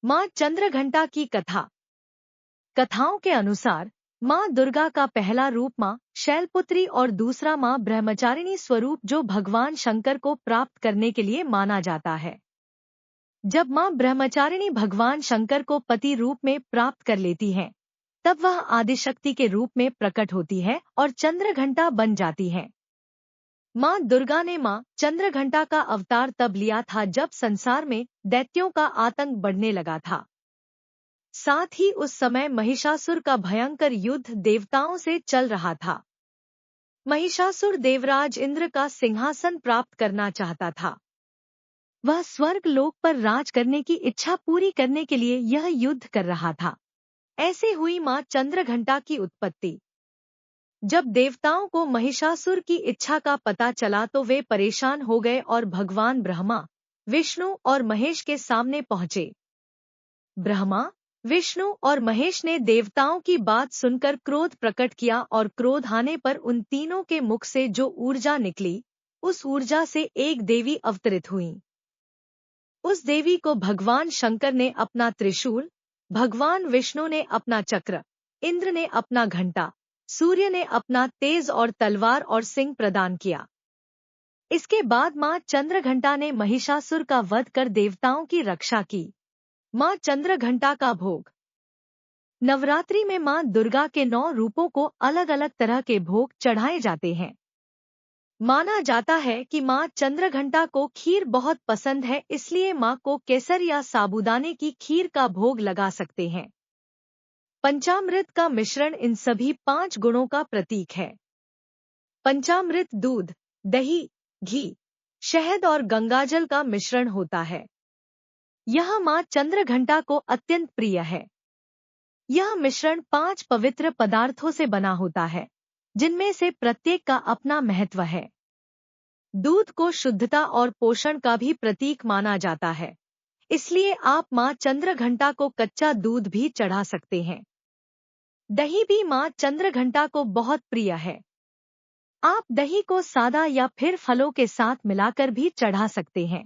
माँ चंद्रघंटा की कथा। कथाओं के अनुसार माँ दुर्गा का पहला रूप माँ शैलपुत्री और दूसरा माँ ब्रह्मचारिणी स्वरूप जो भगवान शंकर को प्राप्त करने के लिए माना जाता है। जब माँ ब्रह्मचारिणी भगवान शंकर को पति रूप में प्राप्त कर लेती है, तब वह आदिशक्ति के रूप में प्रकट होती है और चंद्रघंटा बन जाती है। माँ दुर्गा ने माँ चंद्रघंटा का अवतार तब लिया था जब संसार में दैत्यों का आतंक बढ़ने लगा था। साथ ही उस समय महिषासुर का भयंकर युद्ध देवताओं से चल रहा था। महिषासुर देवराज इंद्र का सिंहासन प्राप्त करना चाहता था। वह स्वर्ग लोक पर राज करने की इच्छा पूरी करने के लिए यह युद्ध कर रहा था। ऐसे हुई माँ चंद्रघंटा की उत्पत्ति। जब देवताओं को महिषासुर की इच्छा का पता चला तो वे परेशान हो गए और भगवान ब्रह्मा, विष्णु और महेश के सामने पहुंचे। ब्रह्मा, विष्णु और महेश ने देवताओं की बात सुनकर क्रोध प्रकट किया और क्रोध आने पर उन तीनों के मुख से जो ऊर्जा निकली, उस ऊर्जा से एक देवी अवतरित हुई। उस देवी को भगवान शंकर ने अपना त्रिशूल, भगवान विष्णु ने अपना चक्र, इंद्र ने अपना घंटा, सूर्य ने अपना तेज और तलवार और सिंह प्रदान किया। इसके बाद माँ चंद्रघंटा ने महिषासुर का वध कर देवताओं की रक्षा की। माँ चंद्रघंटा का भोग। नवरात्रि में माँ दुर्गा के 9 रूपों को अलग अलग तरह के भोग चढ़ाए जाते हैं। माना जाता है कि माँ चंद्रघंटा को खीर बहुत पसंद है, इसलिए माँ को केसर या साबूदाने की खीर का भोग लगा सकते हैं। पंचामृत का मिश्रण इन सभी 5 गुणों का प्रतीक है। पंचामृत दूध, दही, घी, शहद और गंगाजल का मिश्रण होता है। यह माँ चंद्रघंटा को अत्यंत प्रिय है। यह मिश्रण 5 पवित्र पदार्थों से बना होता है, जिनमें से प्रत्येक का अपना महत्व है। दूध को शुद्धता और पोषण का भी प्रतीक माना जाता है, इसलिए आप माँ चंद्रघंटा को कच्चा दूध भी चढ़ा सकते हैं। दही भी माँ चंद्रघंटा को बहुत प्रिय है। आप दही को सादा या फिर फलों के साथ मिलाकर भी चढ़ा सकते हैं।